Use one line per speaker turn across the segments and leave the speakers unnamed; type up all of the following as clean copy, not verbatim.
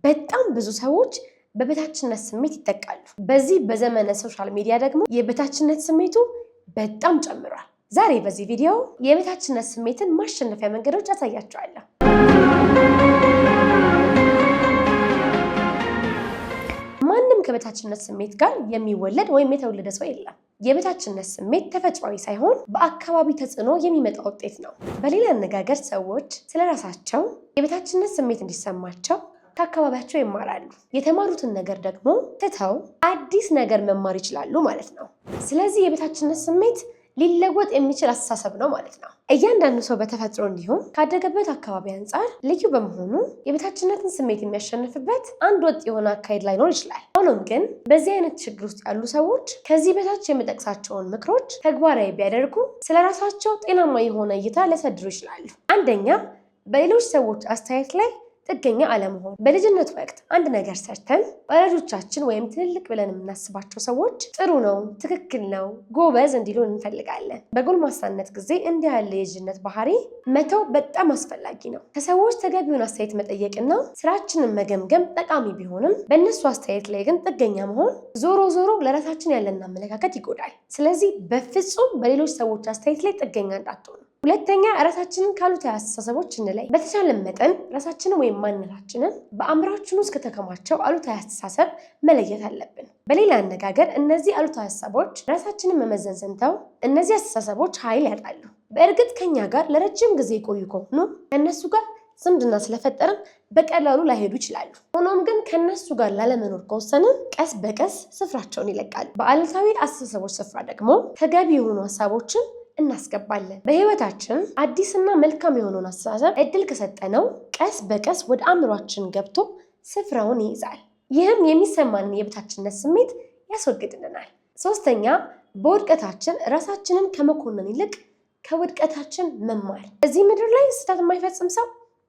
በጣም ብዙ ሰዎች በበታችነት ስሜት ይጠቃሉ። በዚህ በዘመነ ሶሻል ሚዲያ ደግሞ የበታችነት ስሜቱ በጣም ጨምሯል። ዛሬ በዚህ ቪዲዮ የበታችነት ስሜትን ማሸነፊያ መንገዶች አሳያችኋለሁ። ማንም ከበታችነት ስሜት ጋር የሚወለድ ወይም የተወለደ ሰው የለም። የበታችነት ስሜት ተፈጥሯዊ ሳይሆን በአካባቢ ተጽዕኖ የሚመጣ ውጤት ነው። በሌላ አነጋገር ሰዎች ስለራሳቸው የበታችነት ስሜት እንዲሰማቸው ከአካባቢያቸው ይማራሉ። የተማሩትን ነገር ደግሞ ትተው አዲስ ነገር መማር ይችላሉ ማለት ነው። ስለዚህ የበታችነት ስሜት ሊለወጥ የሚችል አስተሳሰብ ነው ማለት ነው። እያንዳንዱ ሰው በተፈጥሮ እንዲሁም ካደገበት አካባቢ አንጻር ልዩ በመሆኑ የበታችነትን ስሜት የሚያሸንፍበት አንድ ወጥ የሆነ አካሄድ ላይኖር ይችላል። ሆኖም ግን በዚህ አይነት ችግር ውስጥ ያሉ ሰዎች ከዚህ በታች የምጠቅሳቸውን ምክሮች ተግባራዊ ቢያደርጉ ስለራሳቸው ጤናማ የሆነ እይታ ሊያሳድሩ ይችላሉ። አንደኛ፣ በሌሎች ሰዎች አስተያየት ላይ ጥገኛ አለመሆን። በልጅነት ወቅት አንድ ነገር ሰርተን ወላጆቻችን ወይም ትልልቅ ብለን የምናስባቸው ሰዎች ጥሩ ነው፣ ትክክል ነው፣ ጎበዝ እንዲሉን እንፈልጋለን። በጎልማሳነት ጊዜ እንዲህ ያለ የልጅነት ባህሪ መተው በጣም አስፈላጊ ነው። ከሰዎች ተገቢውን አስተያየት መጠየቅና ስራችንን መገምገም ጠቃሚ ቢሆንም በእነሱ አስተያየት ላይ ግን ጥገኛ መሆን ዞሮ ዞሮ ለራሳችን ያለን አመለካከት ይጎዳል። ስለዚህ በፍጹም በሌሎች ሰዎች አስተያየት ላይ ጥገኛ እንዳትሆኑ። ሁለተኛ፣ ራሳችንን ካሉታዊ አስተሳሰቦች እንለይ። በተቻለ መጠን ራሳችንን ወይም ማንነታችንን በአእምሯችን ውስጥ ከተከማቸው አሉታዊ አስተሳሰብ መለየት አለብን። በሌላ አነጋገር እነዚህ አሉታዊ ሀሳቦች ራሳችንን መመዘን ስንተው እነዚህ አስተሳሰቦች ኃይል ያጣሉ። በእርግጥ ከኛ ጋር ለረጅም ጊዜ የቆዩ ከሆኑ ከእነሱ ጋር ዝምድና ስለፈጠርን በቀላሉ ላይሄዱ ይችላሉ። ሆኖም ግን ከእነሱ ጋር ላለመኖር ከወሰንን ቀስ በቀስ ስፍራቸውን ይለቃሉ። በአሉታዊ አስተሳሰቦች ስፍራ ደግሞ ተገቢ የሆኑ ሀሳቦችን እናስገባለን። በህይወታችን አዲስና መልካም የሆነውን አስተሳሰብ እድል ከሰጠነው ቀስ በቀስ ወደ አእምሯችን ገብቶ ስፍራውን ይይዛል። ይህም የሚሰማንን የበታችነት ስሜት ያስወግድልናል። ሶስተኛ፣ በውድቀታችን ራሳችንን ከመኮነን ይልቅ ከውድቀታችን መማር። እዚህ ምድር ላይ ስህተት የማይፈጽም ሰው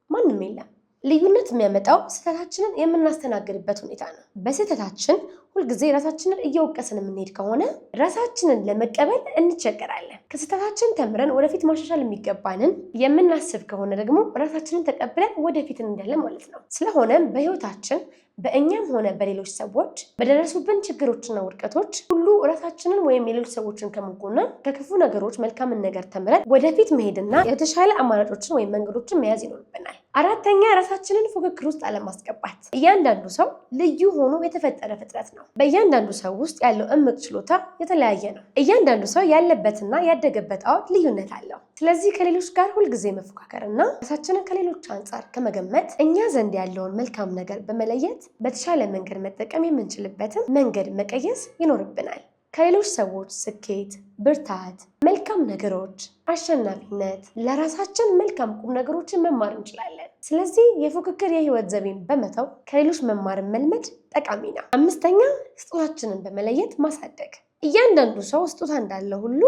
ማንም የለም። ልዩነት የሚያመጣው ስህተታችንን የምናስተናግድበት ሁኔታ ነው። በስህተታችን ሁልጊዜ ራሳችንን እየወቀስን የምንሄድ ከሆነ ራሳችንን ለመቀበል እንቸገራለን። ከስህተታችን ተምረን ወደፊት ማሻሻል የሚገባንን የምናስብ ከሆነ ደግሞ ራሳችንን ተቀብለን ወደፊት እንዳለን ማለት ነው። ስለሆነም በህይወታችን በእኛም ሆነ በሌሎች ሰዎች በደረሱብን ችግሮችና ውድቀቶች ሁሉ ራሳችንን ወይም የሌሎች ሰዎችን ከመኮነን ከክፉ ነገሮች መልካምን ነገር ተምረን ወደፊት መሄድና የተሻለ አማራጮችን ወይም መንገዶችን መያዝ ይኖርብናል። አራተኛ፣ ራሳችንን ፉክክር ውስጥ አለማስገባት። እያንዳንዱ ሰው ልዩ ሆኖ የተፈጠረ ፍጥረት ነው። በእያንዳንዱ ሰው ውስጥ ያለው እምቅ ችሎታ የተለያየ ነው። እያንዳንዱ ሰው ያለበትና ያደገበት አውድ ልዩነት አለው። ስለዚህ ከሌሎች ጋር ሁልጊዜ መፎካከርና ራሳችንን ከሌሎች አንጻር ከመገመት እኛ ዘንድ ያለውን መልካም ነገር በመለየት በተሻለ መንገድ መጠቀም የምንችልበትን መንገድ መቀየስ ይኖርብናል። ከሌሎች ሰዎች ስኬት፣ ብርታት፣ መልካም ነገሮች፣ አሸናፊነት፣ ለራሳችን መልካም ቁም ነገሮችን መማር እንችላለን። ስለዚህ የፉክክር የህይወት ዘይቤን በመተው ከሌሎች መማርን መልመድ ጠቃሚ ነው። አምስተኛ፣ ስጦታችንን በመለየት ማሳደግ። እያንዳንዱ ሰው ስጦታ እንዳለው ሁሉ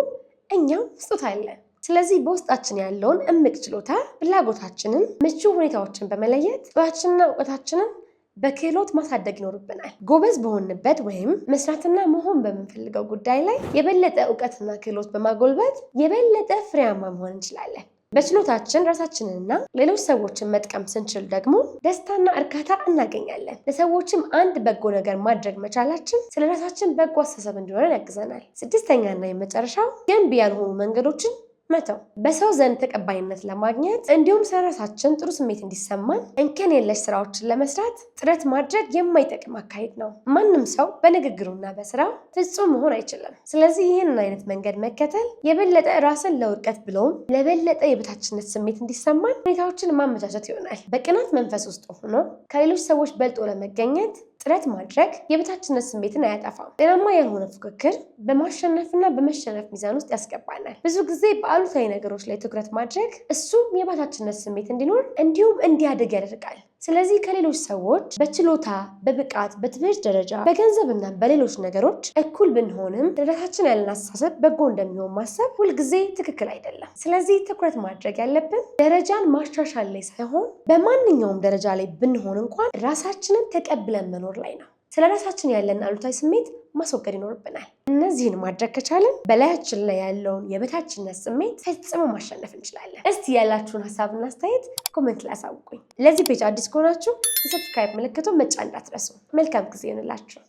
እኛም ስጦታ አለን። ስለዚህ በውስጣችን ያለውን እምቅ ችሎታ፣ ፍላጎታችንን፣ ምቹ ሁኔታዎችን በመለየት ጥበባችንና እውቀታችንን በክህሎት ማሳደግ ይኖርብናል። ጎበዝ በሆንበት ወይም መስራትና መሆን በምንፈልገው ጉዳይ ላይ የበለጠ እውቀትና ክህሎት በማጎልበት የበለጠ ፍሬያማ መሆን እንችላለን። በችሎታችን ራሳችንንና ሌሎች ሰዎችን መጥቀም ስንችል ደግሞ ደስታና እርካታ እናገኛለን። ለሰዎችም አንድ በጎ ነገር ማድረግ መቻላችን ስለ ራሳችን በጎ አስተሳሰብ እንዲሆነን ያግዘናል። ስድስተኛና የመጨረሻው ገንቢ ያልሆኑ መንገዶችን መተው። በሰው ዘንድ ተቀባይነት ለማግኘት እንዲሁም ስለራሳችን ጥሩ ስሜት እንዲሰማን እንከን የለሽ ስራዎችን ለመስራት ጥረት ማድረግ የማይጠቅም አካሄድ ነው። ማንም ሰው በንግግሩና በስራው ፍጹም መሆን አይችልም። ስለዚህ ይህንን አይነት መንገድ መከተል የበለጠ ራስን ለውድቀት ብለውም ለበለጠ የበታችነት ስሜት እንዲሰማን ሁኔታዎችን ማመቻቸት ይሆናል። በቅናት መንፈስ ውስጥ ሆኖ ከሌሎች ሰዎች በልጦ ለመገኘት ጥረት ማድረግ የበታችነት ስሜትን አያጠፋም። ጤናማ ያልሆነ ፉክክር በማሸነፍና በመሸነፍ ሚዛን ውስጥ ያስገባናል። ብዙ ጊዜ በአሉታዊ ነገሮች ላይ ትኩረት ማድረግ እሱም የበታችነት ስሜት እንዲኖር እንዲሁም እንዲያድግ ያደርጋል። ስለዚህ ከሌሎች ሰዎች በችሎታ፣ በብቃት፣ በትምህርት ደረጃ፣ በገንዘብና በሌሎች ነገሮች እኩል ብንሆንም ለራሳችን ያለን አስተሳሰብ በጎ እንደሚሆን ማሰብ ሁልጊዜ ትክክል አይደለም። ስለዚህ ትኩረት ማድረግ ያለብን ደረጃን ማሻሻል ላይ ሳይሆን በማንኛውም ደረጃ ላይ ብንሆን እንኳን ራሳችንን ተቀብለን መኖር ላይ ነው። ስለ ራሳችን ያለን አሉታዊ ስሜት ማስወገድ ይኖርብናል። እነዚህን ማድረግ ከቻልን በላያችን ላይ ያለውን የበታችነት ስሜት ፈጽሞ ማሸነፍ እንችላለን። እስቲ ያላችሁን ሀሳብና አስተያየት ኮሜንት ላይ አሳውቁኝ። ለዚህ ፔጅ አዲስ ከሆናችሁ የሰብስክራይብ ምልክቱን መጫን እንዳትረሱ። መልካም ጊዜ ይሁንላችሁ።